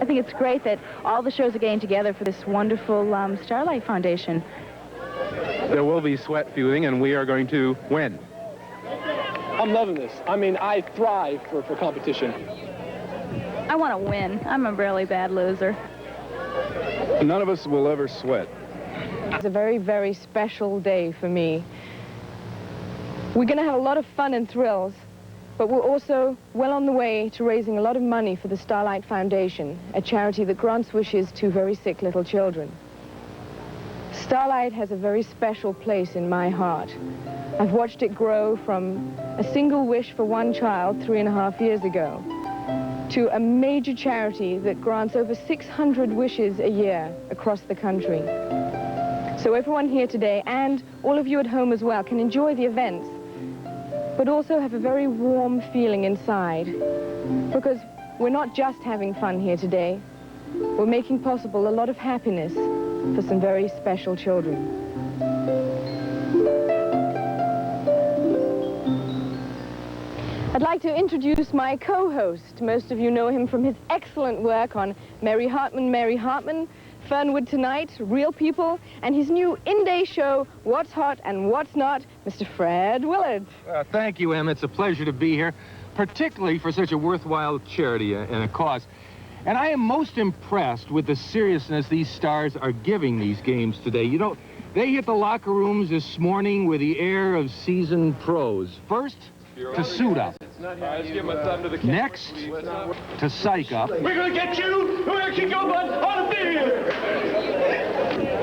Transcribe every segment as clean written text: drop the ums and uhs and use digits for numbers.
I think it's great that all the shows are getting together for this wonderful Starlight Foundation. There will be sweat feuding, and we are going to win. I'm loving this. I mean, I thrive for competition. I want to win. I'm a really bad loser. None of us will ever sweat. It's a very, very special day for me. We're going to have a lot of fun and thrills, but we're also well on the way to raising a lot of money for the Starlight Foundation, a charity that grants wishes to very sick little children. Starlight has a very special place in my heart. I've watched it grow from a single wish for one child 3.5 years ago to a major charity that grants over 600 wishes a year across the country. So everyone here today, and all of you at home as well, can enjoy the events, but also have a very warm feeling inside, because we're not just having fun here today, we're making possible a lot of happiness for some very special children. I'd like to introduce my co-host. Most of you know him from his excellent work on Mary Hartman, Fernwood Tonight, Real People, and his new in-day show, What's Hot and What's Not, Mr. Fred Willard. Thank you, Emma. It's a pleasure to be here, particularly for such a worthwhile charity and a cause. And I am most impressed with the seriousness these stars are giving these games today. You know, they hit the locker rooms this morning with the air of seasoned pros. First, to suit up. Next, to psych up. We're gonna get you! We're gonna kick your butt on the field!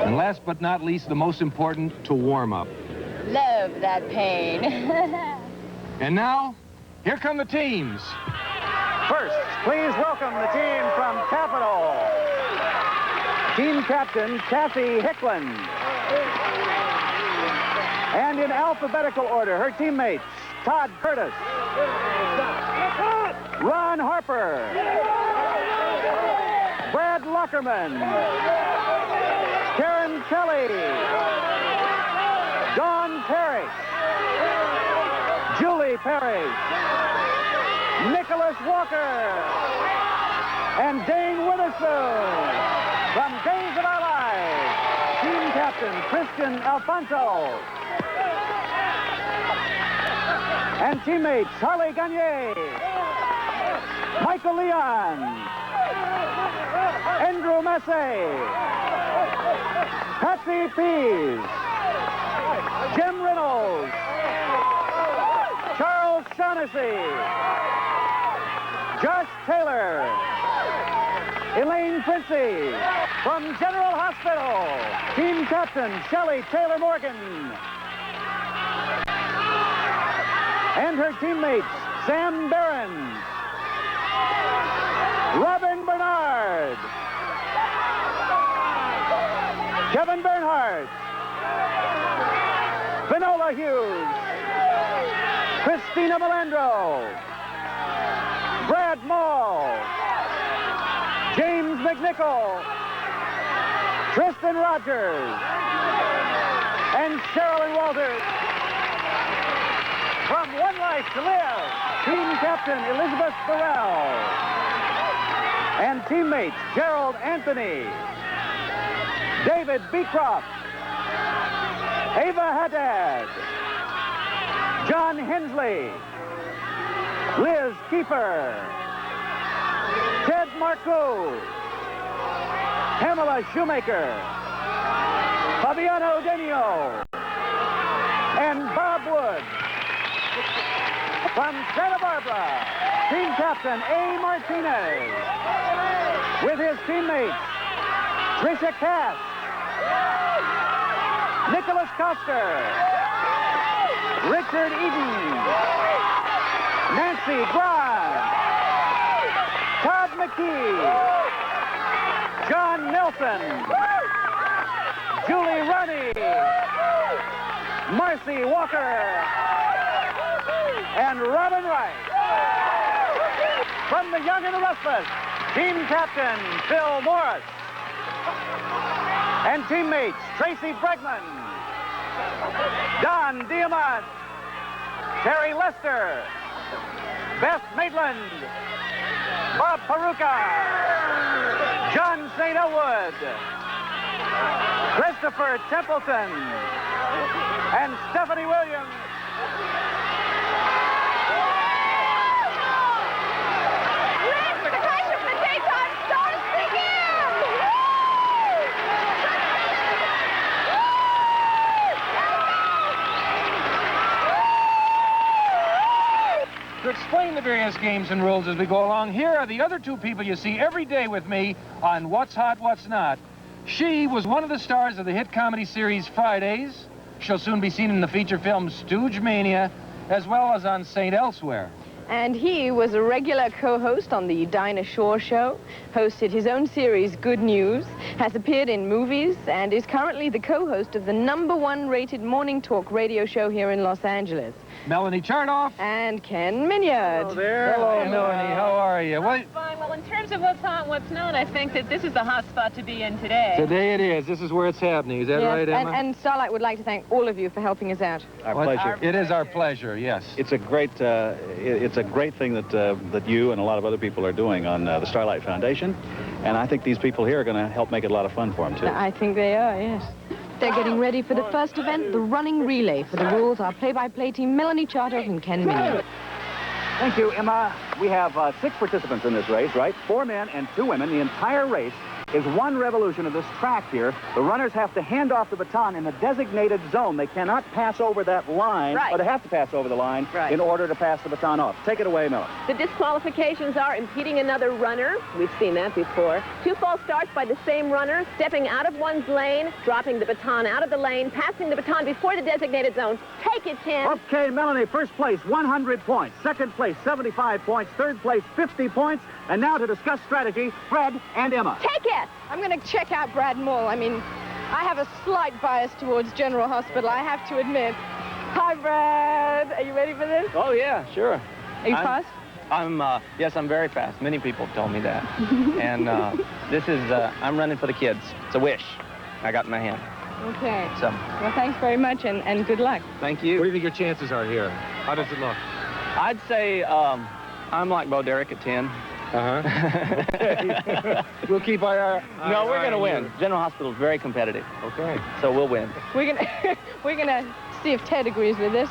And last but not least, the most important, to warm up. Love that pain. And now, here come the teams. First, please welcome the team from Capital. Team captain, Kathy Hicklin. And in alphabetical order, her teammates, Todd Curtis, Ron Harper, Brad Luckerman, Karen Kelly, Dawn Parrish, Julie Parrish, Nicholas Walker, and Dane Witherspoon. From Days of Our Lives, team captain Christian Alfonso. And teammates Harley Gagne, Michael Leon, Andrew Massey, Patsy Pease, Jim Reynolds, Charles Shaughnessy, Josh Taylor, Elaine Princey. From General Hospital, team captain Shelley Taylor Morgan. And her teammates, Sam Barron, Robin Bernard, Kevin Bernhardt, Vinola Hughes, Christina Melandro, Brad Mall, James McNichol, Tristan Rogers, and Sherilyn Walters. From One Life to Live, team captain Elizabeth Burrell. And teammates Gerald Anthony, David Beecroft, Ava Haddad, John Hensley, Liz Kiefer, Ted Marcoux, Pamela Shoemaker, Fabiano Denio, and Bob Wood. From Santa Barbara, team captain A. Martinez, with his teammates Tricia Cass, Nicholas Coster, Richard Eden, Nancy Grant, Todd McKee, John Nelson, Julie Ruddy, Marcy Walker, and Robin Wright. From the Young and the Restless, team captain Phil Morris. And teammates Tracy Bregman, Don Diamant, Terry Lester, Beth Maitland, Bob Peruka, Lena Wood, Christopher Templeton, and Stephanie Williams. To explain the various games and rules as we go along, here are the other two people you see every day with me on What's Hot, What's Not. She was one of the stars of the hit comedy series Fridays. She'll soon be seen in the feature film Stooge Mania, as well as on St. Elsewhere. And he was a regular co-host on the Dinah Shore Show, hosted his own series, Good News, has appeared in movies, and is currently the co-host of the #1 rated morning talk radio show here in Los Angeles. Melanie Charnoff. And Ken Minyard. Hello there. Hello, Melanie. How are you? Fine. Well, in terms of what's hot and what's not, I think that this is the hot spot to be in today. Today it is. This is where it's happening. Is that right, Emma? And Starlight would like to thank all of you for helping us out. Our pleasure. It is our pleasure, yes. It's a great thing that you and a lot of other people are doing on the Starlight Foundation, and I think these people here are going to help make it a lot of fun for them, too. I think they are, yes. They're getting ready for the first event, the running relay. For the rules, our play-by-play team, Melanie Charnoff and Ken Minyard. Thank you, Emma. We have 6 participants in this race, right? 4 men and 2 women. The entire race is 1 revolution of this track here. The runners have to hand off the baton in the designated zone. They cannot pass over that line, Right. or they have to pass over the line Right. in order to pass the baton off. Take it away, Melanie. The disqualifications are impeding another runner. We've seen that before. 2 false starts by the same runner, stepping out of one's lane, dropping the baton out of the lane, passing the baton before the designated zone. Take it, Ken. Okay, Melanie, first place, 100 points. Second place, 75 points. Third place, 50 points. And now to discuss strategy, Fred and Emma. Take it. I'm going to check out Brad Mull. I mean, I have a slight bias towards General Hospital, I have to admit. Hi, Brad. Are you ready for this? Oh, yeah, sure. Are you fast? Yes, I'm very fast. Many people have told me that. And this is, I'm running for the kids. It's a wish I got in my hand. Okay. So, Well, thanks very much, and good luck. thank What do you. you think your chances are here? How does it look? I'd say I'm like Bo Derek at 10. Uh-huh. We'll keep our No, we're going to on win. you. General Hospital is very competitive, Okay. so we'll win. We're gonna see if Ted agrees with this.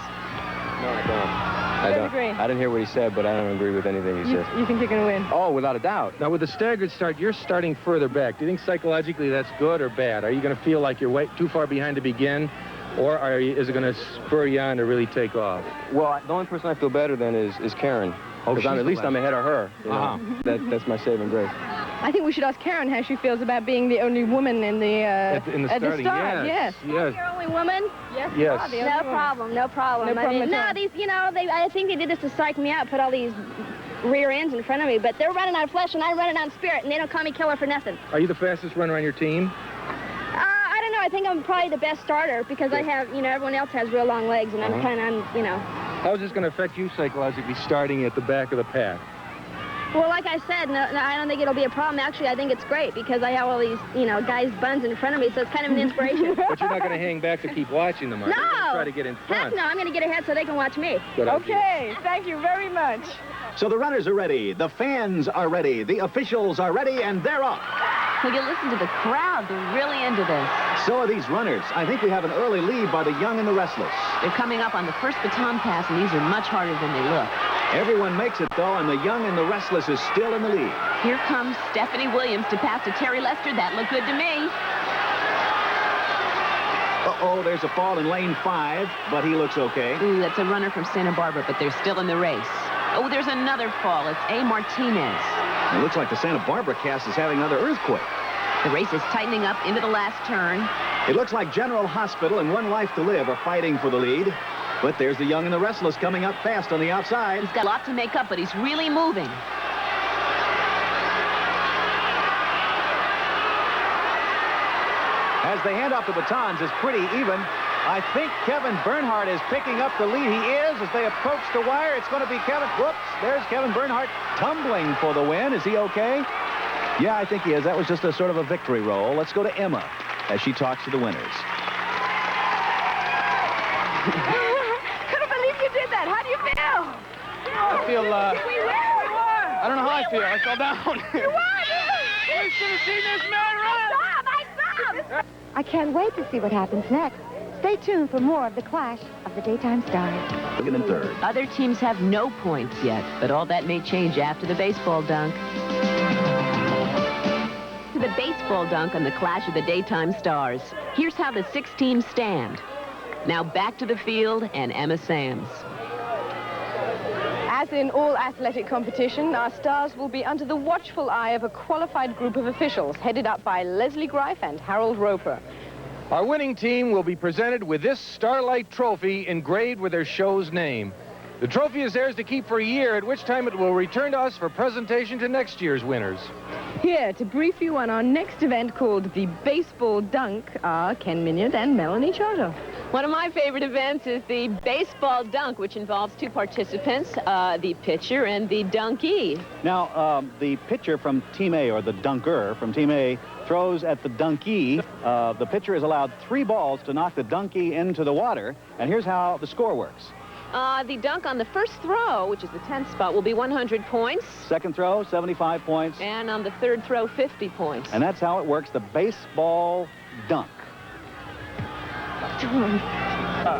No, I don't. I don't agree. I didn't hear what he said, but I don't agree with anything he You think you're gonna win? Oh, without a doubt. Now, with the staggered start, you're starting further back. Do you think psychologically that's good or bad? Are you going to feel like you're way too far behind to begin, or is it going to spur you on to really take off? Well, the only person I feel better than is Karen. Oh, Because she's at least the I'm ahead of her. You know? Uh-huh. That's my saving grace. I think we should ask Karen how she feels about being the only woman in the At the start. starting, Yes. Yes. You're only woman? Yes. Yes. you are the only No woman. problem, no problem. No problem at all. No, these, I think they did this to psych me out, put all these rear ends in front of me, but they're running on flesh and I'm running on spirit, and they don't call me killer for nothing. Are you the fastest runner on your team? I don't know, I think I'm probably the best starter because I have, everyone else has real long legs, and I'm How is this going to affect you psychologically starting at the back of the pack? Well, like I said, no, I don't think it'll be a problem. Actually, I think it's great because I have all these, guys' buns in front of me, so it's kind of an inspiration. But you're not going to hang back to keep watching them, are you? You're gonna No! try to get in Heck front. no, I'm going to get ahead so they can watch me. Good idea. Okay. Thank you very much. So the runners are ready, the fans are ready, the officials are ready, and they're off. Will you listen to the crowd? They're really into this. So are these runners. I think we have an early lead by the young and the restless. They're coming up on the first baton pass, and these are much harder than they look. Everyone makes it, though, and the young and the restless is still in the lead. Here comes Stephanie Williams to pass to Terry Lester. That looked good to me. Uh-oh, there's a fall in lane 5, but he looks okay. Ooh, that's a runner from Santa Barbara, but they're still in the race. Oh, there's another fall. It's A. Martinez. It looks like the Santa Barbara cast is having another earthquake. The race is tightening up into the last turn. It looks like General Hospital and One Life to Live are fighting for the lead. But there's the young and the restless coming up fast on the outside. He's got a lot to make up, but he's really moving. As they hand off the batons, it's pretty even. I think Kevin Bernhardt is picking up the lead. He is. As they approach the wire, it's going to be Kevin. Whoops, there's Kevin Bernhardt tumbling for the win. Is he okay? Yeah, I think he is. That was just a sort of a victory roll. Let's go to Emma as she talks to the winners. Couldn't believe you did that. How do you feel? I feel, We won. I don't know how I feel. I fell down. You won. Where's should have seen this man run. I can't wait to see what happens next. Stay tuned for more of the clash of the daytime stars. Looking in third. Other teams have no points yet, but all that may change after the baseball dunk. To the baseball dunk on the clash of the daytime stars. Here's how the 6 teams stand. Now back to the field and Emma Samms. As in all athletic competition, our stars will be under the watchful eye of a qualified group of officials, headed up by Leslie Greif and Harold Roper. Our winning team will be presented with this Starlight Trophy engraved with their show's name. The trophy is theirs to keep for a year, at which time it will return to us for presentation to next year's winners. Here to brief you on our next event called the Baseball Dunk are Ken Minyard and Melanie Charter. One of my favorite events is the baseball dunk, which involves 2 participants, the pitcher and the dunkee. Now, the pitcher from Team A, or the dunker from Team A, throws at the dunkee. The pitcher is allowed 3 balls to knock the dunkee into the water, and here's how the score works. The dunk on the first throw, which is the 10th spot, will be 100 points. Second throw, 75 points. And on the 3rd throw, 50 points. And that's how it works, the baseball dunk.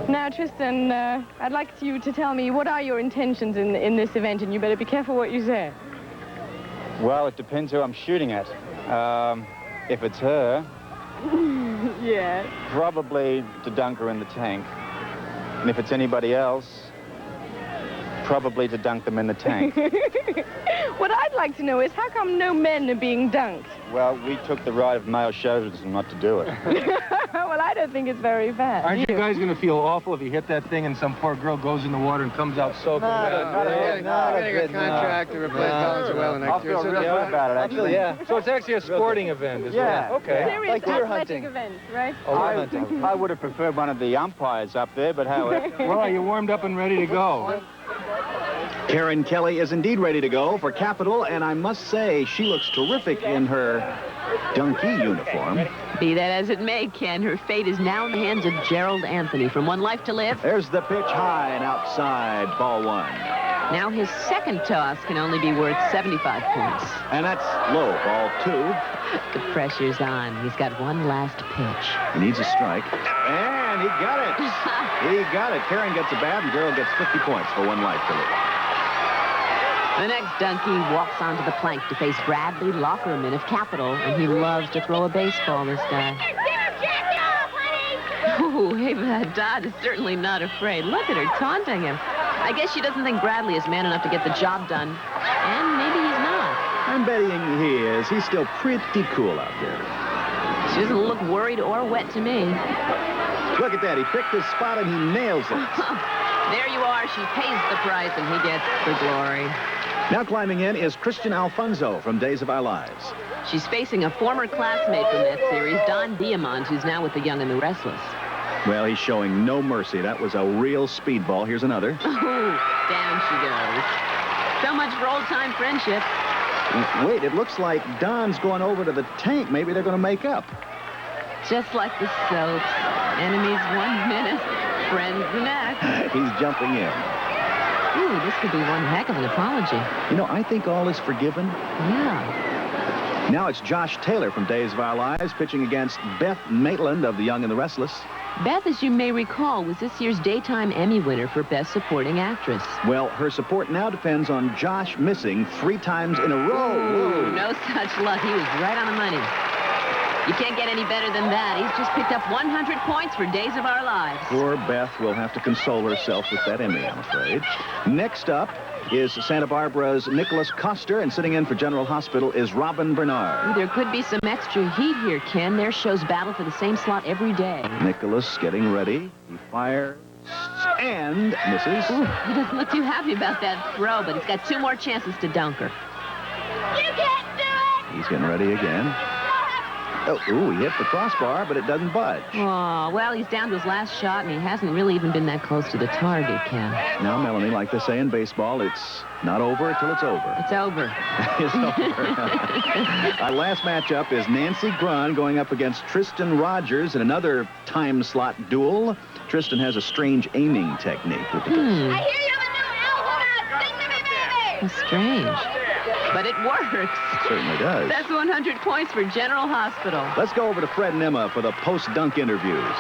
Now, Tristan, I'd like you to tell me what are your intentions in this event, and you better be careful what you say. Well, it depends who I'm shooting at. If it's her, Yeah. probably to dunk her in the tank. And if it's anybody else, probably to dunk them in the tank. What I'd like to know is how come no men are being dunked? Well, we took the right of male chauvinism not to do it. Well, I don't think it's very fair. Aren't you guys going to feel awful if you hit that thing and some poor girl goes in the water and comes out soaking wet? Getting a contract to replace Valenzuela next year. I'll feel real good about it, actually. So it's actually a sporting event, is Yeah. it? Okay. Serious Like deer athletic hunting. event, right? I would have preferred one of the umpires up there, but however. Well, are you warmed up and ready to go? Karen Kelly is indeed ready to go for Capitol, and I must say, she looks terrific in her donkey uniform. Be that as it may, Ken, her fate is now in the hands of Gerald Anthony from One Life to Live. There's the pitch high and outside, ball 1. Now his second toss can only be worth 75 points. And that's low, ball 2. The pressure's on. He's got one last pitch. He needs a strike. And he got it. He got it. Karen gets a bat, and Gerald gets 50 points for One Life to Live. The next donkey walks onto the plank to face Bradley Lockerman of Capitol, and he loves to throw a baseball, this guy. Oh, Ava Dodd is certainly not afraid. Look at her taunting him. I guess she doesn't think Bradley is man enough to get the job done. And maybe he's not. I'm betting he is. He's still pretty cool out there. She doesn't look worried or wet to me. Look at that. He picked his spot, and he nails it. There you are. She pays the price, and he gets the glory. Now climbing in is Christian Alfonso from Days of Our Lives. She's facing a former classmate from that series, Don Diamond, who's now with the Young and the Restless. Well, he's showing no mercy. That was a real speedball. Here's another. Oh, down she goes. So much for old-time friendship. Wait, it looks like Don's going over to the tank. Maybe they're going to make up. Just like the soaps. Enemies 1 minute, friends the next. He's jumping in. Ooh, this could be one heck of an apology. You know, I think all is forgiven. Yeah. Now it's Josh Taylor from Days of Our Lives pitching against Beth Maitland of The Young and the Restless. Beth, as you may recall, was this year's Daytime Emmy winner for Best Supporting Actress. Well, her support now depends on Josh missing 3 times in a row. Ooh, no such luck. He was right on the money. You can't get any better than that. He's just picked up 100 points for Days of Our Lives. Poor Beth will have to console herself with that Emmy, I'm afraid. Next up is Santa Barbara's Nicholas Coster, and sitting in for General Hospital is Robin Bernard. There could be some extra heat here, Ken. Their shows battle for the same slot every day. Nicholas getting ready. He fires and misses. Ooh, he doesn't look too happy about that throw, but he's got 2 more chances to dunk her. You can't do it! He's getting ready again. Oh, ooh, he hit the crossbar, but it doesn't budge. Oh, well, he's down to his last shot, and he hasn't really even been that close to the target, Ken. Now, Melanie, like they say in baseball, it's not over till it's over. It's over. It's over. Our last matchup is Nancy Grun going up against Tristan Rogers in another time slot duel. Tristan has a strange aiming technique. Look at this. I hear you have a new album out. Sing to me, baby! That's strange. but it works. Certainly does. That's 100 points for General Hospital. Let's go over to Fred and Emma for the post-dunk interviews.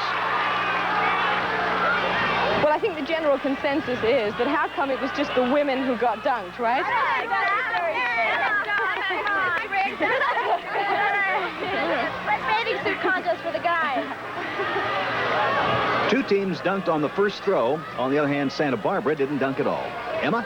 Well, I think the general consensus is that how come it was just the women who got dunked, right? Bathing suit contest for the guys. Two teams dunked on the first throw. On the other hand, Santa Barbara didn't dunk at all. Emma?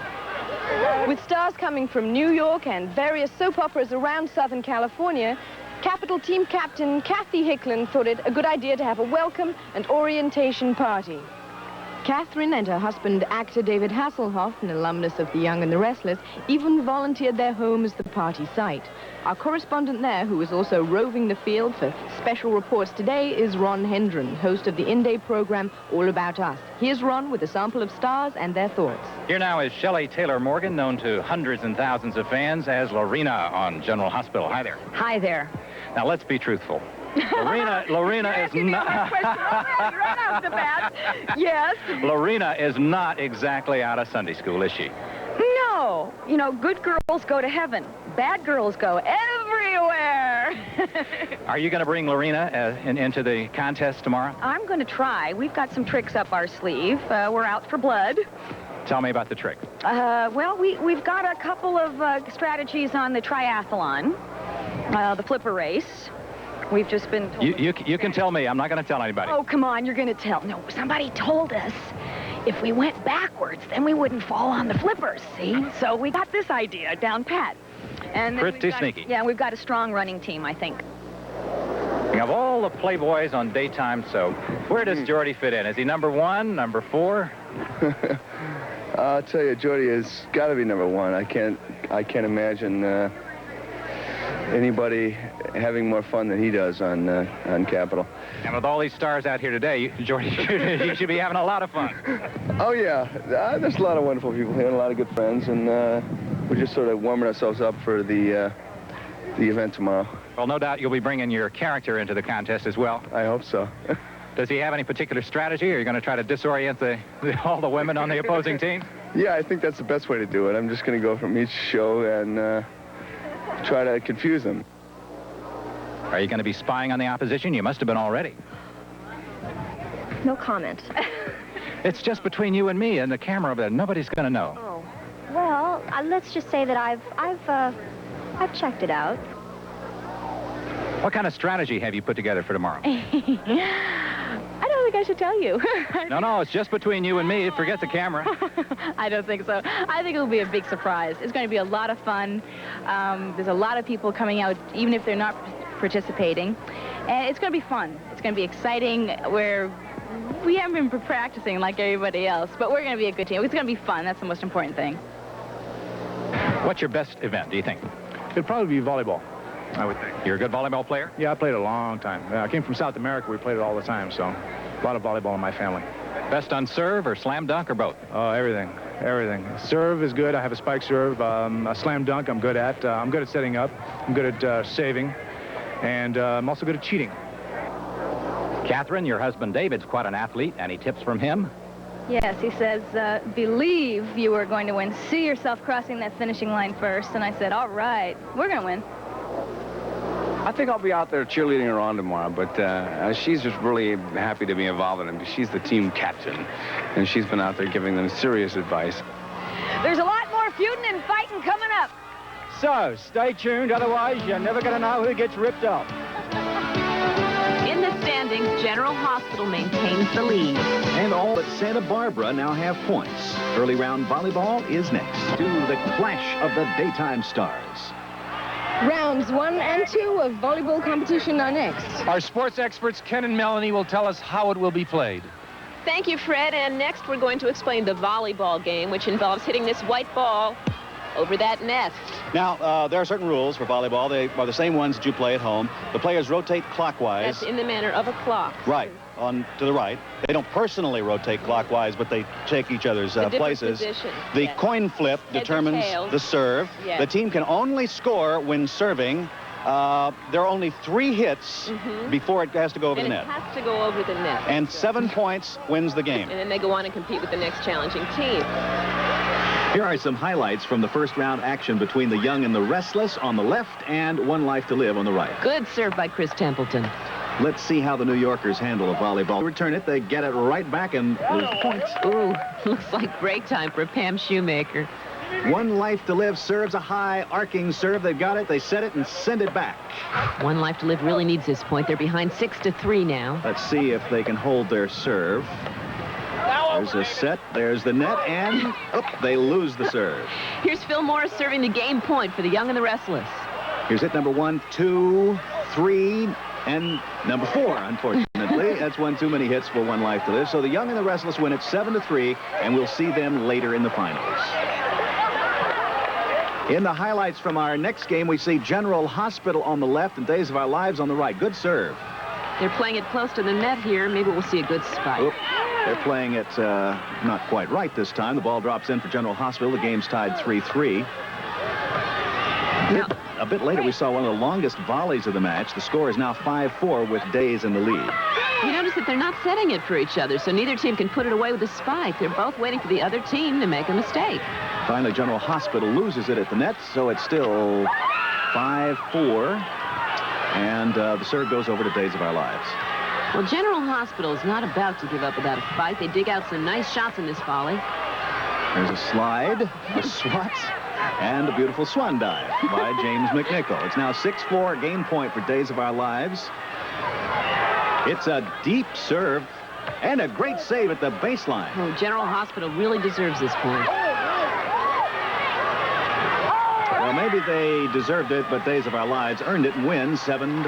With stars coming from New York and various soap operas around Southern California, Capital Team Captain Kathy Hicklin thought it a good idea to have a welcome and orientation party. Catherine and her husband, actor David Hasselhoff, an alumnus of The Young and the Restless, even volunteered their home as the party site. Our correspondent there, who is also roving the field for special reports today, is Ron Hendren, host of the in-day program All About Us. Here's Ron with a sample of stars and their thoughts. Here now is Shelley Taylor Morgan, known to hundreds and thousands of fans as Lorena on General Hospital. Hi there. Hi there. Now, let's be truthful. Lorena is not... Yes. Lorena is not exactly out of Sunday school, is she? No. You know, good girls go to heaven. Bad girls go everywhere. Are you going to bring Lorena into the contest tomorrow? I'm going to try. We've got some tricks up our sleeve. We're out for blood. Tell me about the trick. Well, we've got a couple of strategies on the triathlon, the flipper race. We've just been told... You can tell me. I'm not going to tell anybody. Oh, come on. You're going to tell. No, somebody told us if we went backwards, then we wouldn't fall on the flippers, see? So we got this idea down pat. And pretty sneaky. Yeah, we've got a strong running team, I think. You have all the Playboys on daytime soap. Where does Jordy fit in? Is he number 1, number 4? I'll tell you, Jordy has got to be number 1. I can't imagine anybody having more fun than he does on Capitol. And with all these stars out here today, Jordy, you should be having a lot of fun. Oh, yeah. There's a lot of wonderful people here and a lot of good friends, and we're just sort of warming ourselves up for the event tomorrow. Well, no doubt you'll be bringing your character into the contest as well. I hope so. Does he have any particular strategy, or are you going to try to disorient all the women on the opposing team? Yeah, I think that's the best way to do it. I'm just going to go from each show and try to confuse them. Are you going to be spying on the opposition? You must have been already. No comment. It's just between you and me and the camera over there. Nobody's going to know. Oh. Well, let's just say that I've checked it out. What kind of strategy have you put together for tomorrow? I don't think I should tell you. No, it's just between you and me. Forget the camera. I don't think so. I think it'll be a big surprise. It's going to be a lot of fun. There's a lot of people coming out, even if they're not participating. And it's going to be fun. It's going to be exciting. We haven't been practicing like everybody else, but we're going to be a good team. It's going to be fun. That's the most important thing. What's your best event, do you think? It'd probably be volleyball, I would think. You're a good volleyball player? Yeah, I played a long time. I came from South America. We played it all the time, so a lot of volleyball in my family. Best on serve or slam dunk or both? Everything. Serve is good. I have a spike serve. A slam dunk I'm good at. I'm good at setting up. I'm good at saving. And I'm also good at cheating. Catherine, your husband David's quite an athlete. Any tips from him? Yes, he says, believe you are going to win. See yourself crossing that finishing line first. And I said, all right, we're going to win. I think I'll be out there cheerleading her on tomorrow, but she's just really happy to be involved in it. She's the team captain, and she's been out there giving them serious advice. There's a lot more feuding and fighting coming up. So, stay tuned, otherwise you're never going to know who gets ripped off. In the standings, General Hospital maintains the lead. And all but Santa Barbara now have points. Early round volleyball is next. To the clash of the daytime stars. Rounds 1 and 2 of volleyball competition are next. Our sports experts, Ken and Melanie, will tell us how it will be played. Thank you, Fred. And next, we're going to explain the volleyball game, which involves hitting this white ball over that net. Now, there are certain rules for volleyball. They are the same ones that you play at home. The players rotate clockwise. That's in the manner of a clock. Right, on to the right. They don't personally rotate clockwise, but they take each other's places. Positions. The coin flip determines the serve. Yes. The team can only score when serving. There are only 3 hits before it has to go over the net. It has to go over the net. And 7 points wins the game. And then they go on and compete with the next challenging team. Here are some highlights from the first round action between the Young and the Restless on the left and One Life to Live on the right. Good serve by Chris Templeton. Let's see how the New Yorkers handle a volleyball. Return it, they get it right back and lose the points. Ooh, looks like break time for Pam Shoemaker. One Life to Live serves a high arcing serve. They've got it, they set it and send it back. One Life to Live really needs this point. They're behind 6-3 now. Let's see if they can hold their serve. There's a set, there's the net, and they lose the serve. Here's Phil Morris serving the game point for the Young and the Restless. Here's hit number 1, 2, 3, and number 4, unfortunately. That's one too many hits for One Life to Live. So the Young and the Restless win it 7-3, and we'll see them later in the finals. In the highlights from our next game, we see General Hospital on the left and Days of Our Lives on the right. Good serve. They're playing it close to the net here. Maybe we'll see a good spike. Oop. They're playing it not quite right this time. The ball drops in for General Hospital. The game's tied 3-3. Now, a bit later, we saw one of the longest volleys of the match. The score is now 5-4 with Days in the lead. you notice that they're not setting it for each other, so neither team can put it away with a spike. They're both waiting for the other team to make a mistake. Finally, General Hospital loses it at the net, so it's still 5-4. And the serve goes over to Days of Our Lives. Well, General Hospital is not about to give up without a fight. They dig out some nice shots in this volley. There's a slide, a swat, and a beautiful swan dive by James McNichol. It's now 6-4, game point for Days of Our Lives. It's a deep serve and a great save at the baseline. Oh, General Hospital really deserves this point. Well, maybe they deserved it, but Days of Our Lives earned it and win 7-4.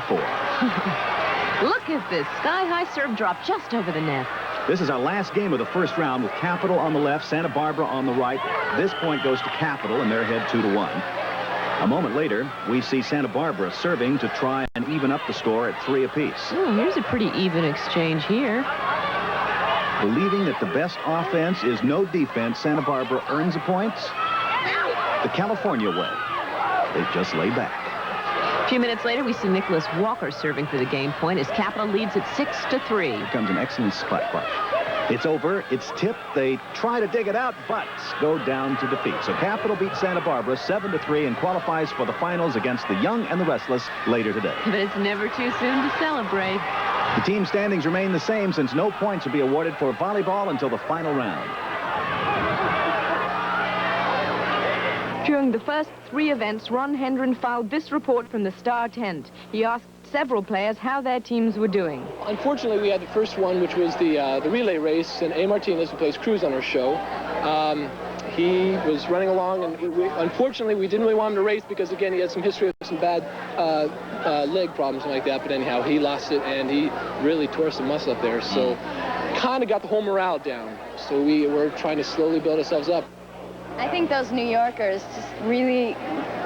Look at this sky-high serve drop just over the net. This is our last game of the first round with Capital on the left, Santa Barbara on the right. This point goes to Capital, and they're ahead 2-1. A moment later, we see Santa Barbara serving to try and even up the score at 3 apiece. Oh, here's a pretty even exchange here. Believing that the best offense is no defense, Santa Barbara earns a point the California way. They just lay back. A few minutes later, we see Nicholas Walker serving for the game point as Capital leads at 6-3. Here comes an excellent spot. It's over. It's tipped. They try to dig it out, but go down to defeat. So Capital beats Santa Barbara 7-3 and qualifies for the finals against the Young and the Restless later today. But it's never too soon to celebrate. The team standings remain the same since no points will be awarded for volleyball until the final round. During the first 3 events, Ron Hendren filed this report from the Star tent. He asked several players how their teams were doing. Unfortunately, we had the first one, which was the relay race, and A. Martinez, who plays Cruz on our show, he was running along, and unfortunately, we didn't really want him to race because, again, he had some history of some bad leg problems and like that, but anyhow, he lost it, and he really tore some muscle up there, so kind of got the whole morale down. So we were trying to slowly build ourselves up. I think those New Yorkers just really,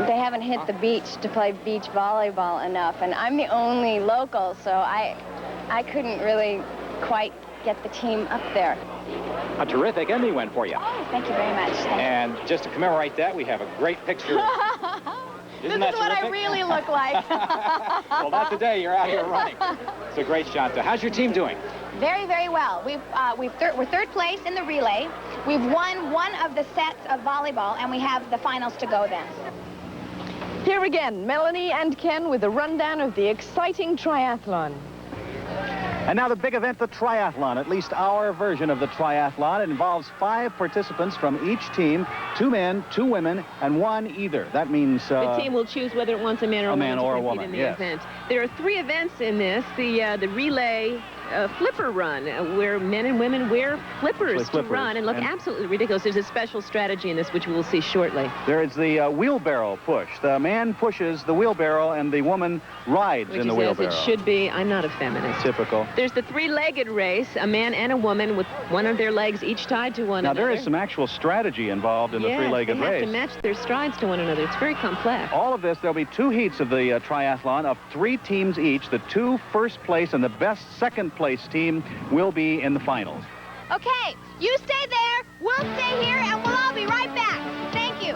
they haven't hit the beach to play beach volleyball enough. And I'm the only local, so I couldn't really quite get the team up there. A terrific Emmy win for you. Oh, thank you very much. And just to commemorate that, we have a great picture. This is what I really look like. Well, not today. You're out here running. It's a great shot. So how's your team doing? Very, very well. We're third place in the relay. We've won one of the sets of volleyball, and we have the finals to go then. Here again, Melanie and Ken with a rundown of the exciting triathlon. And now the big event, the triathlon, at least our version of the triathlon. It involves 5 participants from each team, 2 men, 2 women, and 1 either. That means... the team will choose whether it wants a man or a woman to compete in the event. There are 3 events in this. The relay flipper run, where men and women wear flippers to run and look absolutely ridiculous. There's a special strategy in this, which we will see shortly. There is the wheelbarrow push. The man pushes the wheelbarrow, and the woman rides in the wheelbarrow. As it should be. I'm not a feminist. Typical. There's the 3-legged race, a man and a woman with one of their legs each tied to one another. Now, there is some actual strategy involved in the 3-legged race. They have to match their strides to one another. It's very complex. All of this, there'll be 2 heats of the triathlon of 3 teams each. The 2 first place and the best second place team will be in the finals. Okay, you stay there, we'll stay here, and we'll all be right back. Thank you.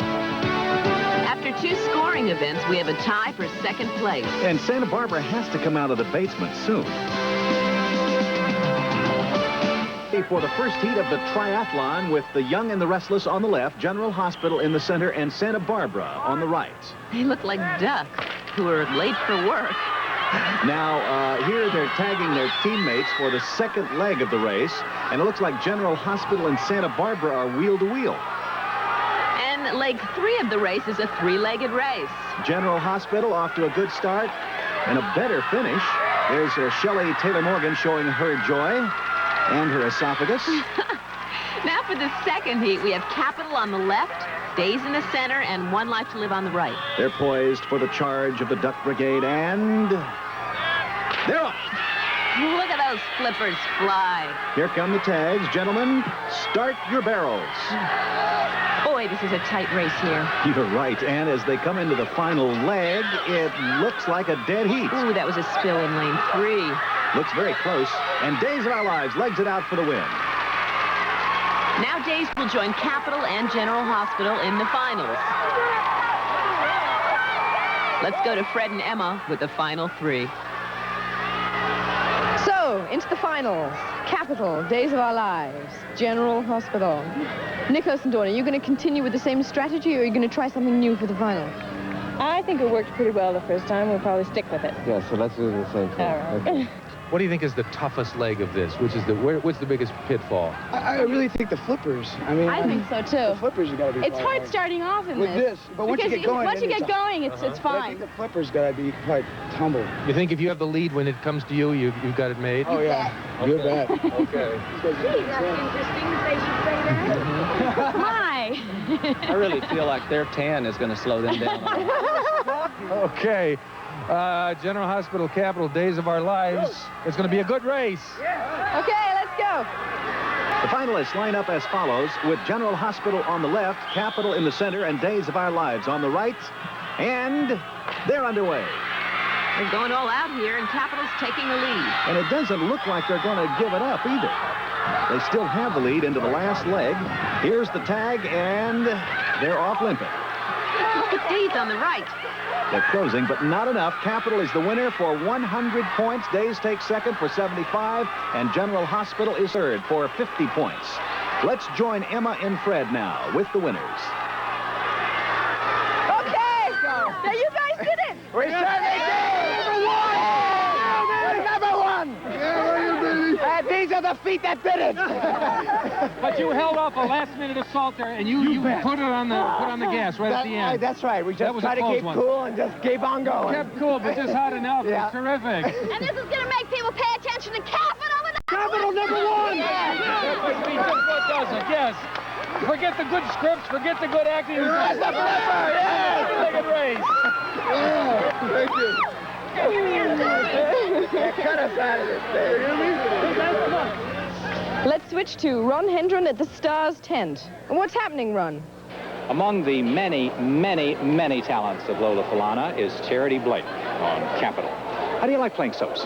After 2 scoring events, we have a tie for second place. And Santa Barbara has to come out of the basement soon. ready for the first heat of the triathlon with the Young and the Restless on the left, General Hospital in the center, and Santa Barbara on the right. They look like ducks who are late for work. Now, here they're tagging their teammates for the second leg of the race, and it looks like General Hospital and Santa Barbara are wheel to wheel. And leg 3 of the race is a 3-legged race. General Hospital off to a good start and a better finish. There's Shelley Taylor Morgan showing her joy and her esophagus. Now for the second heat, we have Capital on the left, Days in the center, and One Life to Live on the right. They're poised for the charge of the Duck Brigade, and they're off. Look at those flippers fly. Here come the tags. Gentlemen, start your barrels. Boy, this is a tight race here. You're right, and as they come into the final leg, it looks like a dead heat. Ooh, that was a spill in lane 3. Looks very close, and Days of Our Lives legs it out for the win. Now Days will join Capital and General Hospital in the finals. Let's go to Fred and Emma with the final 3. So, into the finals. Capital, Days of Our Lives, General Hospital. Nicholas and Dawn, are you going to continue with the same strategy, or are you going to try something new for the final? I think it worked pretty well the first time. We'll probably stick with it. Yeah, so let's do the same thing. All right. Okay. What do you think is the toughest leg of this? Which is what's the biggest pitfall? I really think the flippers. I think so too. The flippers you got to be. It's hard starting off in with this, but once you get going, it's But I fine. think the flippers got to be quite humble. You think if you have the lead when it comes to you, you've got it made? Oh yeah, Okay. you bet. Okay. Gee, that's interesting that they should say that. My. I really feel like their tan is going to slow them down. Okay. General Hospital, Capital, Days of Our Lives. It's going to be a good race. Okay, let's go. The finalists line up as follows, with General Hospital on the left, Capital in the center, and Days of Our Lives on the right. And they're underway. They're going all out here, and Capital's taking the lead. And it doesn't look like they're going to give it up either. They still have the lead into the last leg. Here's the tag, and they're off limping. Look at Days on the right. They're closing, but not enough. Capital is the winner for 100 points. Days takes second for 75, and General Hospital is third for 50 points. Let's join Emma and Fred now with the winners. Okay. Now you guys did it. We certainly did. Number one. And these are the feet that did it. But you held off a last-minute assault there, and you put on the gas right at the end. That's right. We just tried to keep cool and just keep on going. Kept cool, but just hot enough. Yeah. It's terrific. And this is going to make people pay attention to Capital. Capital number one. That must be just what does it. Yes. Forget the good scripts. Forget the good acting. That's the flipper. Yes. Second race. Yeah. Thank you. Cut us out of this thing. Let's switch to Ron Hendron at the Stars tent. What's happening, Ron? Among the many, many, many talents of Lola Falana is Charity Blake on Capital. How do you like playing soaps?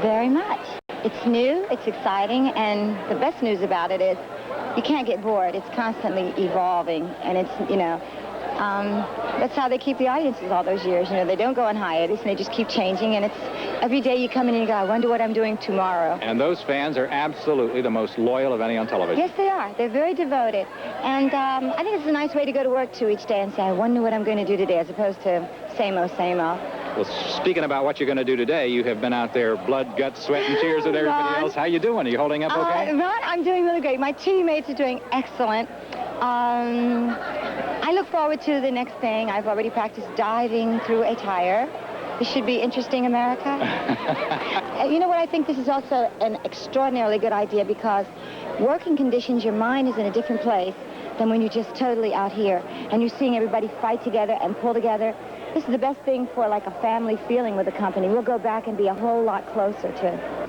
Very much. It's new, it's exciting, and the best news about it is you can't get bored. It's constantly evolving, and it's, that's how they keep the audiences all those years. They don't go on hiatus, and they just keep changing, and it's every day you come in and you go, I wonder what I'm doing tomorrow. And those fans are absolutely the most loyal of any on television. Yes, they are. They're very devoted. And I think it's a nice way to go to work, too, each day and say, I wonder what I'm going to do today, as opposed to same-o, same-o. Well, speaking about what you're going to do today, you have been out there blood, guts, sweat, and tears with everybody else. How you doing? Are you holding up okay? Ron, I'm doing really great. My teammates are doing excellent. I look forward to the next thing. I've already practiced diving through a tire. This should be interesting, America. You know what? I think this is also an extraordinarily good idea because working conditions, your mind is in a different place than when you're just totally out here and you're seeing everybody fight together and pull together. This is the best thing for like a family feeling with the company. We'll go back and be a whole lot closer to.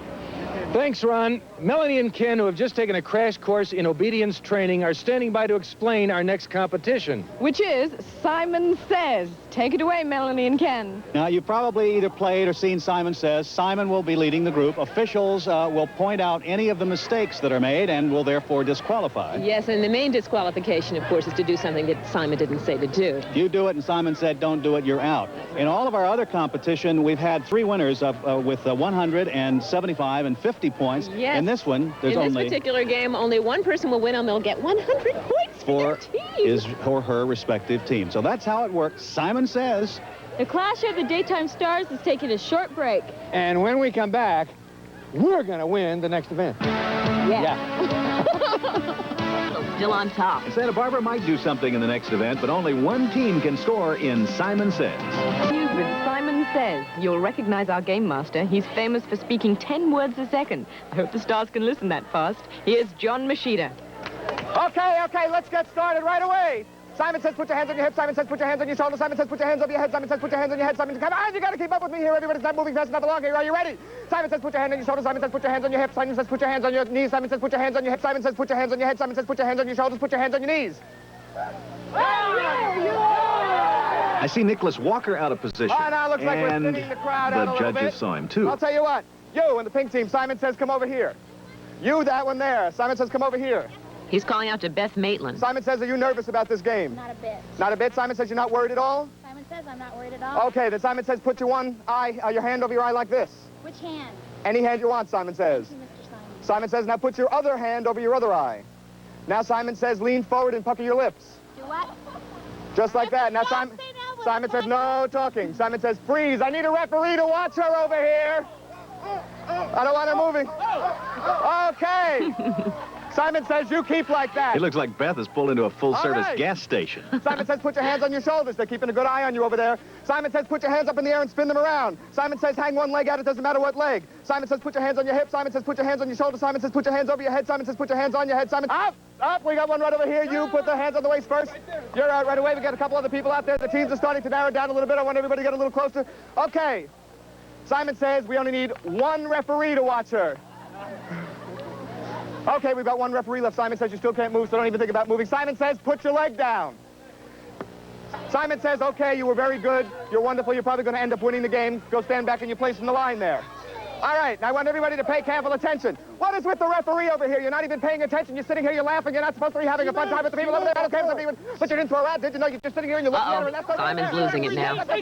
Thanks, Ron. Melanie and Ken, who have just taken a crash course in obedience training, are standing by to explain our next competition. Which is Simon Says. Take it away, Melanie and Ken. Now, you've probably either played or seen Simon Says. Simon will be leading the group. Officials will point out any of the mistakes that are made and will therefore disqualify. Yes, and the main disqualification, of course, is to do something that Simon didn't say to do. If you do it and Simon said don't do it, you're out. In all of our other competition, we've had 3 winners with 100 and 75 and 50 50 points. Yes. In this one, there's In this only particular game, only one person will win, and they'll get 100 points for their team. his or her respective team. So that's how it works. Simon Says. The Clash of the Daytime Stars is taking a short break. And when we come back, we're going to win the next event. Yeah. Still on top. Santa Barbara might do something in the next event, but only one team can score in Simon Says. With Simon Says. You'll recognize our game master. He's famous for speaking 10 words a second. I hope the stars can listen that fast. Here's John Machida. Okay, let's get started right away. Simon Says, put your hands on your hips. Simon Says, put your hands on your shoulders. Simon Says, put your hands over your head. Simon Says, put your hands on your head. Simon, come on, you got to keep up with me here. Everybody's not moving fast enough along here. Are you ready? Simon Says, put your hand on your shoulders. Simon Says, put your hands on your hips. Simon Says, put your hands on your knees. Simon Says, put your hands on your hips. Simon Says, put your hands on your head. Simon Says, put your hands on your shoulders. Put your hands on your knees. I see Nicholas Walker out of position. Oh, now it looks like we're and thinning the crowd out a the little bit. judges saw him, too. I'll tell you what. You in the pink team, Simon Says, come over here. You, that one there. Simon Says, come over here. He's calling out to Beth Maitland. Simon Says, are you nervous about this game? Not a bit. Not a bit? Simon Says, you're not worried at all? Simon Says I'm not worried at all. Okay, then Simon Says, put your your hand over your eye like this. Which hand? Any hand you want, Simon Says. Thank you, Mr. Simon. Simon Says, now put your other hand over your other eye. Now Simon Says, lean forward and pucker your lips. Do what? Just like that. Now Simon says, no talking. Simon says, freeze. I need a referee to watch her over here. I don't want her moving. Okay. Simon Says, you keep like that. It looks like Beth has pulled into a full-service right. gas station. Simon Says, put your hands on your shoulders. They're keeping a good eye on you over there. Simon Says, put your hands up in the air and spin them around. Simon Says, hang one leg out. It doesn't matter what leg. Simon Says, put your hands on your hips. Simon Says, put your hands on your shoulders. Simon Says, put your hands over your head. Simon Says, put your hands on your head. Simon, up. We got one right over here. You put the hands on the waist first. You're out right away. We got a couple other people out there. The teams are starting to narrow down a little bit. I want everybody to get a little closer. Okay. Simon Says, we only need one referee to watch her. Okay, we've got one referee left. Simon Says you still can't move, so don't even think about moving. Simon Says, put your leg down. Simon Says, okay, you were very good. You're wonderful. You're probably going to end up winning the game. Go stand back in your place in the line there. All right, now I want everybody to pay careful attention. What is with the referee over here? You're not even paying attention. You're sitting here, you're laughing. You're not supposed to be having a fun time with the people over there. I don't care if they're even, but you didn't throw out, did you? No, you're just sitting here and you're looking at her. And that's Simon's losing it now. Just wait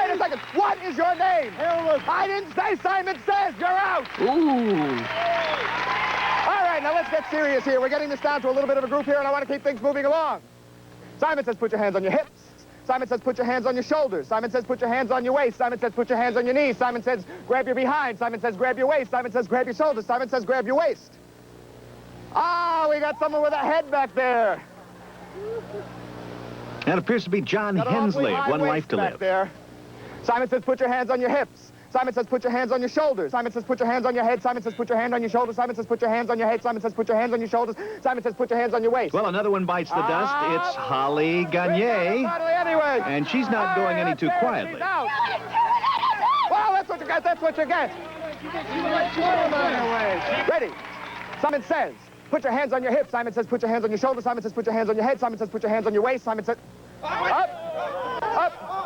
a second. What is your name? I didn't say Simon Says. You're out. Ooh. All right, now let's get serious here. We're getting this down to a little bit of a group here, and I want to keep things moving along. Simon Says, put your hands on your hips. Simon Says, put your hands on your shoulders. Simon Says, put your hands on your waist. Simon Says, put your hands on your knees. Simon Says, grab your behind. Simon Says, grab your waist. Simon Says, grab your shoulders. Simon Says, grab your waist. Ah, we got someone with a head back there. That appears to be John Hensley of One Life to Live. There. Simon Says, put your hands on your hips. Simon Says, put your hands on your shoulders. Simon Says, put your hands on your head. Simon Says, put your hand on your shoulders. Simon Says, put your hands on your head. Simon Says, put your hands on your shoulders. Simon Says, put your hands on your waist. Well, another one bites the dust. It's Holly Gagne. Anyway. And she's not going any too quietly. Well, that's what you get. That's what you get. Ready. Simon Says, put your hands on your hips. Simon Says, put your hands on your shoulders. Simon Says, put your hands on your head. Simon Says, put your hands on your waist. Simon Says, up,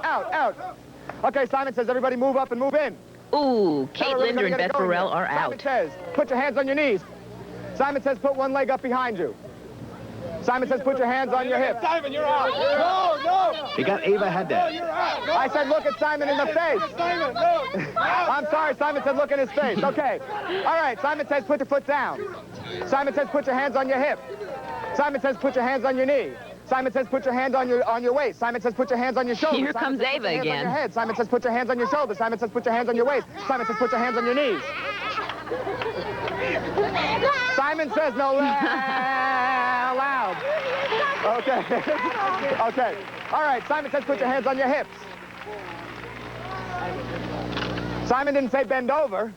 out. Okay, Simon Says, everybody move up and move in. Ooh, Kate Linder and Beth Burrell are out. Simon Says, put your hands on your knees. Simon Says, put one leg up behind you. Simon Says, put your hands on your hips. Simon, you're out. No. He got Ava Haddad. I said, look at Simon in the face. Simon, no. I'm sorry, Simon said, look in his face. Okay. All right, Simon Says, put your foot down. Simon Says, put your hands on your hip. Simon Says, put your hands on your knee. Simon Says, put your hand on your waist. Simon Says, put your hands on your shoulders. Here comes Ava again. On your head. Simon Says, put your hands on your shoulders. Simon Says, put your hands on your waist. Simon Says, put your hands on your knees. Simon Says, no loud. Okay. All right, Simon Says, put your hands on your hips. Simon didn't say bend over.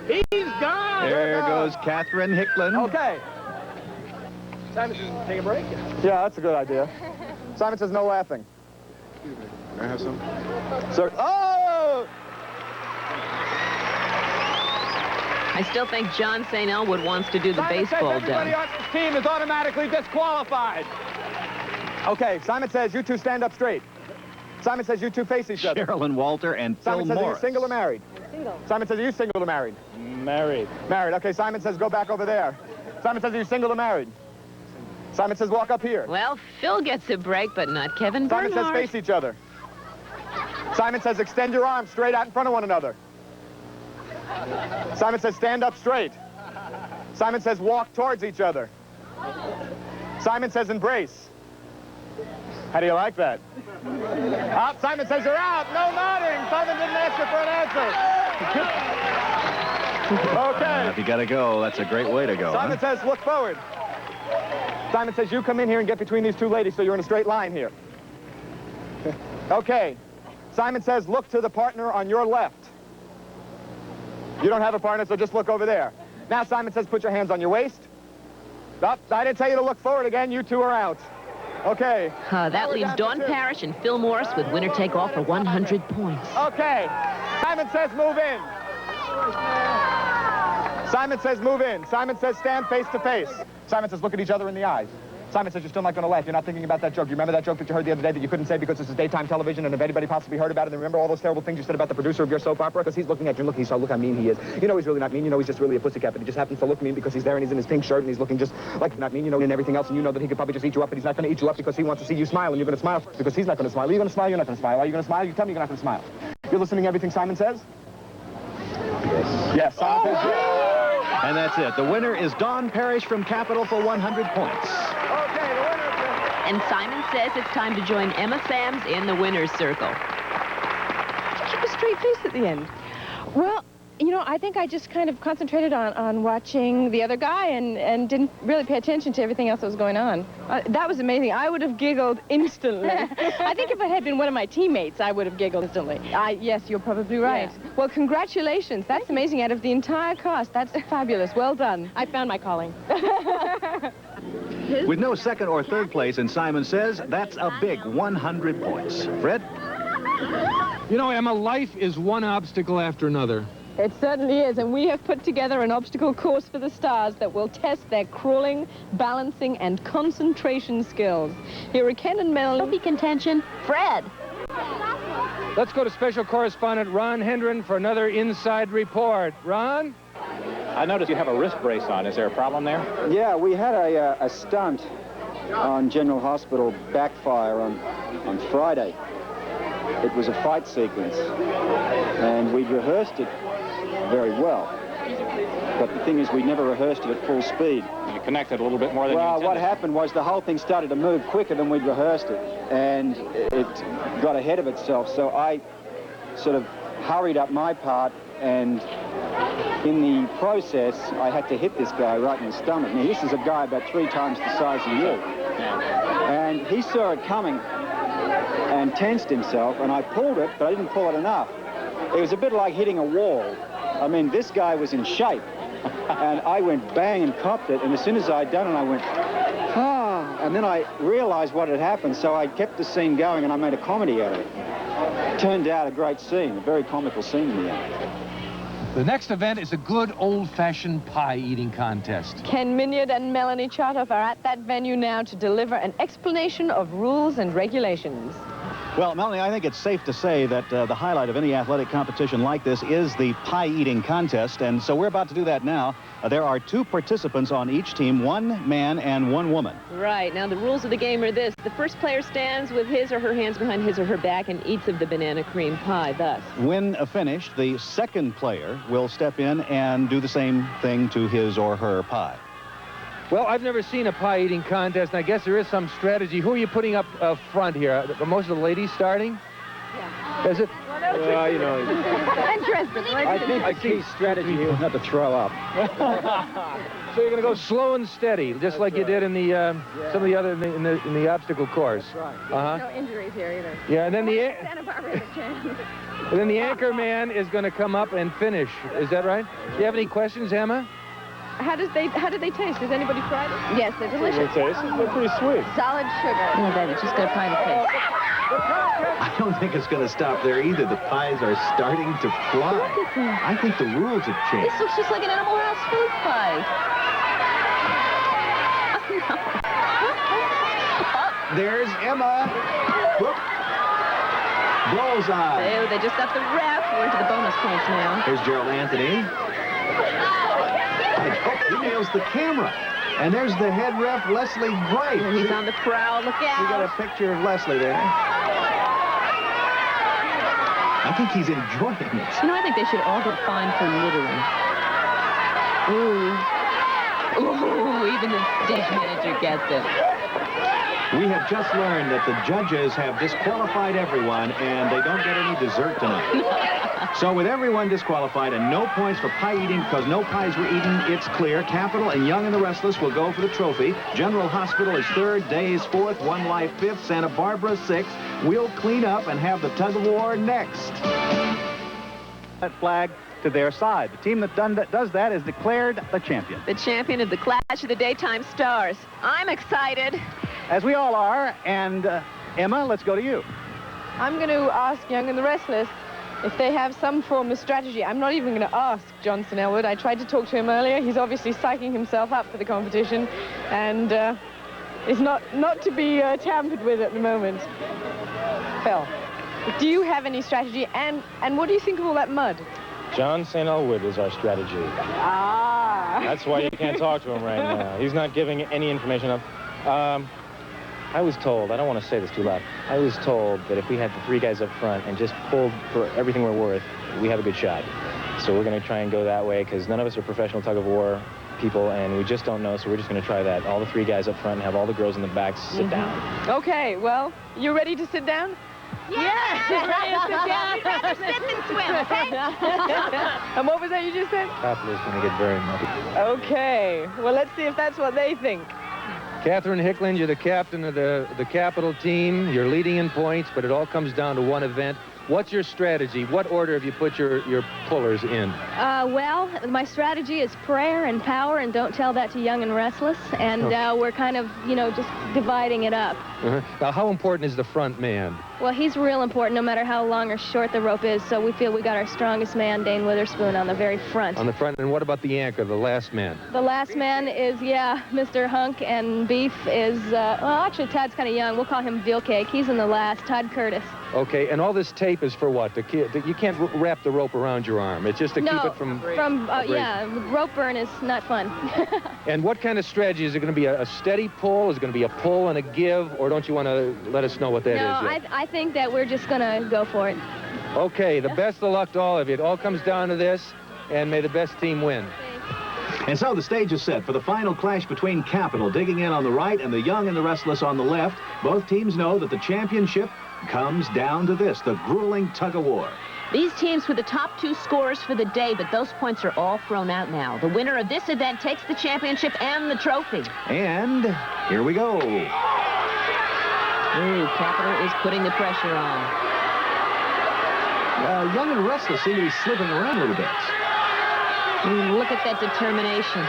He's gone. There goes Catherine Hicklin. Okay. Simon says, take a break? Yeah, that's a good idea. Simon Says, no laughing. Excuse me. Can I have some? Sir, oh! I still think John St. Elwood wants to do the Simon baseball says everybody done. on this team is automatically disqualified. Okay, Simon Says, you two stand up straight. Simon Says, you two face each other. Sherilyn Walter and Simon Phil says, Morris. are you single or married? Single. Simon Says, are you single or married? Married. Married. Okay, Simon Says, go back over there. Simon Says, are you single or married? Simon Says, walk up here. Well, Phil gets a break, but not Kevin Simon Bernhardt. Says, face each other. Simon says extend your arms straight out in front of one another. Simon says stand up straight. Simon says walk towards each other. Simon says embrace. How do you like that? Simon says you're out. No nodding. Simon didn't ask you for an answer. Okay. If you got to go, that's a great way to go. Simon says look forward. Simon says you come in here and get between these two ladies so you're in a straight line here. Okay. Simon says look to the partner on your left. You don't have a partner, so just look over there. Now Simon says put your hands on your waist. I didn't tell you to look forward again. You two are out. Okay. That leaves Dawn Parrish and Phil Morris with winner-take-all for 100 points. Okay. Simon says move in. Simon says move in. Simon says stand face to face. Simon says look at each other in the eyes. Simon says you're still not going to laugh. You're not thinking about that joke. You remember that joke that you heard the other day that you couldn't say because this is daytime television, and if anybody possibly heard about it, and remember all those terrible things you said about the producer of your soap opera? Because he's looking at you, and look how mean he is. You know he's really not mean. You know he's just really a pussycat, but he just happens to look mean because he's there and he's in his pink shirt and he's looking just like not mean, you know, and everything else, and you know that he could probably just eat you up, but he's not going to eat you up because he wants to see you smile, and you're going to smile because he's not going to smile. Are you going to smile? You're not going to smile. Are you going to smile? You tell me you're not going to smile. You're listening to everything Simon says? Yes. Yes, Simon says yes. And that's it. The winner is Dawn Parrish from Capital for 100 points. And Simon says it's time to join Emma Samms in the winner's circle. Keep a straight face at the end. Well, you know, I think I just kind of concentrated on watching the other guy and didn't really pay attention to everything else that was going on. That was amazing. I would have giggled instantly. I think if it had been one of my teammates, I would have giggled instantly. Yes, you're probably right. Yeah. Well, congratulations. That's amazing. Out of the entire cast, that's fabulous. Well done. I found my calling. With no second or third place, and Simon says that's a big 100 points. Fred? You know, Emma, life is one obstacle after another. It certainly is, and we have put together an obstacle course for the stars that will test their crawling, balancing, and concentration skills. Here are Ken and Mel. Don't be contention. Fred. Let's go to special correspondent Ron Hendren for another inside report. Ron? I noticed you have a wrist brace on. Is there a problem there? Yeah, we had a stunt on General Hospital backfire on Friday. It was a fight sequence, and we rehearsed it very well. But the thing is, we never rehearsed it at full speed. You connected a little bit more than you intended. Well, what happened was the whole thing started to move quicker than we'd rehearsed it, and it got ahead of itself. So I sort of hurried up my part, and in the process, I had to hit this guy right in the stomach. Now, this is a guy about 3 times the size of you. And he saw it coming and tensed himself, and I pulled it, but I didn't pull it enough. It was a bit like hitting a wall. I mean, this guy was in shape, and I went bang and copped it, and as soon as I'd done it, I went, ah, and then I realized what had happened, so I kept the scene going, and I made a comedy out of it. Turned out a great scene, a very comical scene in the end. The next event is a good old-fashioned pie-eating contest. Ken Minyard and Melanie Chartoff are at that venue now to deliver an explanation of rules and regulations. Well, Melanie, I think it's safe to say that the highlight of any athletic competition like this is the pie-eating contest, and so we're about to do that now. There are 2 participants on each team, 1 man and 1 woman. Right. Now, the rules of the game are this. The first player stands with his or her hands behind his or her back and eats of the banana cream pie, thus. When finished, the second player will step in and do the same thing to his or her pie. Well, I've never seen a pie-eating contest, and I guess there is some strategy. Who are you putting up front here? Are most of the ladies starting? Yeah. Is it? Well, you know. Interesting. I think the key strategy here is not to throw up. So you're going to go slow and steady, just like you did in the some of the other in the obstacle course. That's right. No injuries here either. Yeah, and then Santa Barbara has a chance. and then the anchor man is going to come up and finish. Is that right? Do you have any questions, Emma? How did they taste? Has anybody tried it? Yes, they're delicious. They're pretty sweet. Solid sugar. Yeah, baby, just go pie the face. I don't think it's going to stop there either. The pies are starting to fly. I think the rules have changed. This looks just like an Animal House food pie. There's Emma. Whoop. Bullseye. Oh, they just got the ref. We're into the bonus points now. Here's Gerald Anthony. Oh, he nails the camera. And there's the head ref, Leslie Bright. He's on the prowl. Look out. We got a picture of Leslie there. think he's enjoying it. You know, I think they should all get fined for littering. Ooh, even the stage manager gets it. We have just learned that the judges have disqualified everyone, and they don't get any dessert tonight. So with everyone disqualified and no points for pie eating because no pies were eaten, it's clear. Capital and Young and the Restless will go for the trophy. General Hospital is third, Days fourth, One Life fifth, Santa Barbara sixth. We'll clean up and have the tug-of-war next. That flag to their side. The team that does that is declared the champion. The champion of the Clash of the Daytime Stars. I'm excited. As we all are, and Emma, let's go to you. I'm going to ask Young and the Restless if they have some form of strategy. I'm not even going to ask Johnson Elwood. I tried to talk to him earlier. He's obviously psyching himself up for the competition and is not to be tampered with at the moment. Phil, do you have any strategy? And what do you think of all that mud? John St. Elwood is our strategy. Ah. That's why you can't talk to him right now. He's not giving any information up. I was told, I don't want to say this too loud, I was told that if we had the three guys up front and just pulled for everything we're worth, we have a good shot. So we're going to try and go that way because none of us are professional tug-of-war people and we just don't know, so we're just going to try that. All the three guys up front and have all the girls in the back sit down. Okay, well, you ready to sit down? Yes! We'd rather sit than swim, okay? And what was that you just said? Capital is going to get very muddy. Okay, well, let's see if that's what they think. Catherine Hickland, you're the captain of the Capital team. You're leading in points, but it all comes down to one event. What's your strategy? What order have you put your pullers in? Well, my strategy is prayer and power, and don't tell that to Young and Restless. And we're kind of, you know, just dividing it up. Now, how important is the front man? Well, he's real important no matter how long or short the rope is, so we feel we got our strongest man, Dane Witherspoon, on the very front. On the front, and what about the anchor, the last man? The last man is, yeah, Mr. Hunk, and Beef is, well, actually, Todd's kind of young. We'll call him Veal Cake. He's in the last, Todd Curtis. Okay, and all this tape is for what? You can't wrap the rope around your arm. It's just to keep it from... yeah, rope burn is not fun. And what kind of strategy? Is it going to be a steady pull? Is it going to be a pull and a give? Or don't you want to let us know what that is yet? No, I think that we're just going to go for it. Okay, the best of luck to all of you. It all comes down to this, and may the best team win. And so the stage is set for the final clash between Capital digging in on the right and the Young and the Restless on the left. Both teams know that the championship comes down to this, the grueling tug-of-war. These teams were the top two scorers for the day, but those points are all thrown out now. The winner of this event takes the championship and the trophy. And here we go. Ooh, Capital is putting the pressure on. Young and Restless seem to be slipping around a little bit. Look at that determination.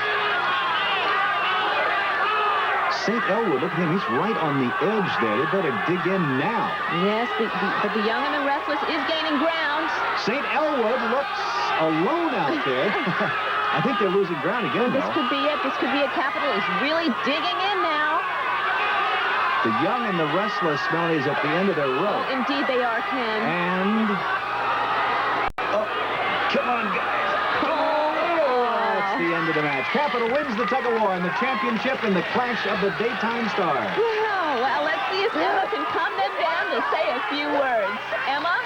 St. Elwood, look at him. He's right on the edge there. They better dig in now. Yes, but the Young and the Restless is gaining ground. St. Elwood looks alone out there. I think they're losing ground again, This could be it. This could be it. Capital is really digging in now. The Young and the Restless, Melanie, is at the end of their rope. Oh, indeed they are, Ken. And... oh, come on, guys. That's the end of the match. Capital wins the tug-of-war and the championship in the Clash of the Daytime Stars. Well, let's see if Emma can calm them down to say a few words. Emma?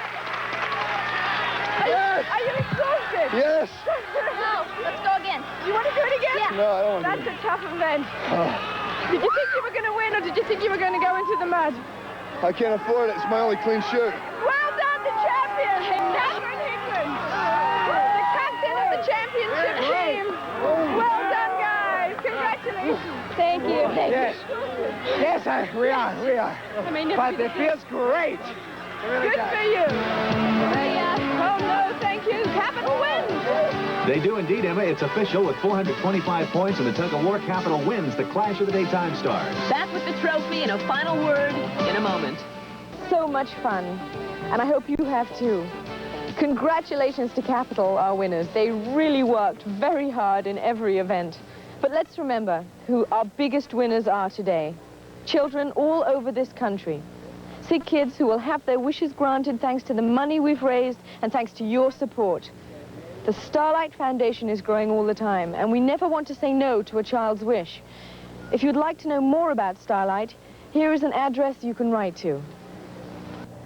Yes. Are you exhausted? Yes. No, let's go again. You want to do it again? Yeah. No, I don't want to. That's a tough event. Did you think you were going to win, or did you think you were going to go into the mud? I can't afford it. It's my only clean shirt. Well done, the champion, Catherine Hickland, the captain of the championship team. Well done, guys. Congratulations. Thank you. Yes. Yes, we are. I mean, But it feels great. Good for you. Oh, no, thank you. Capital wins. They do indeed, Emma. It's official with 425 points, and the tug-of-war. Capital wins the Clash of the Daytime Stars. Back with the trophy and a final word in a moment. So much fun, and I hope you have too. Congratulations to Capital, our winners. They really worked very hard in every event. But let's remember who our biggest winners are today. Children all over this country. Sick kids who will have their wishes granted thanks to the money we've raised and thanks to your support. The Starlight Foundation is growing all the time, and we never want to say no to a child's wish. If you'd like to know more about Starlight, here is an address you can write to.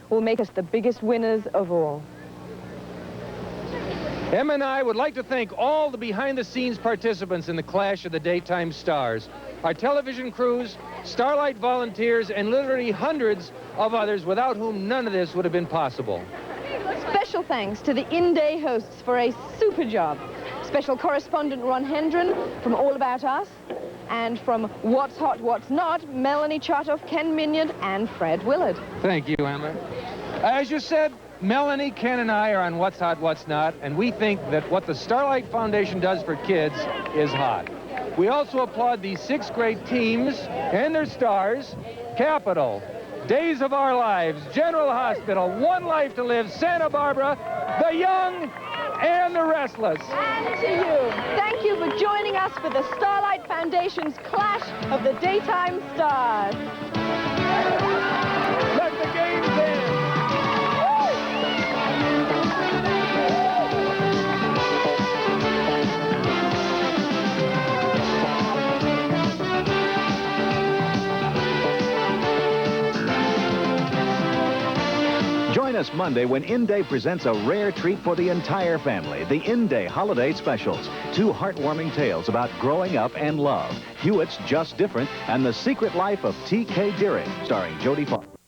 Will make us the biggest winners of all. Emma and I would like to thank all the behind-the-scenes participants in the Clash of the Daytime Stars. Our television crews, Starlight volunteers, and literally hundreds of others without whom none of this would have been possible. Special thanks to the in-day hosts for a super job. Special correspondent Ron Hendren from All About Us, and from What's Hot, What's Not, Melanie Chotoff, Ken Minyard, and Fred Willard. Thank you, Emma. As you said, Melanie, Ken, and I are on What's Hot, What's Not, and we think that what the Starlight Foundation does for kids is hot. We also applaud these 6 great teams and their stars: Capital, Days of Our Lives, General Hospital, One Life to Live, Santa Barbara, The Young, and the Restless. And to you, thank you for joining us for the Starlight Foundation's Clash of the Daytime Stars. Let the games end. Join us Monday when In-Day presents a rare treat for the entire family. The In-Day Holiday Specials. 2 heartwarming tales about growing up and love. Hewitt's Just Different and The Secret Life of T.K. Deering, starring Jodie Foster.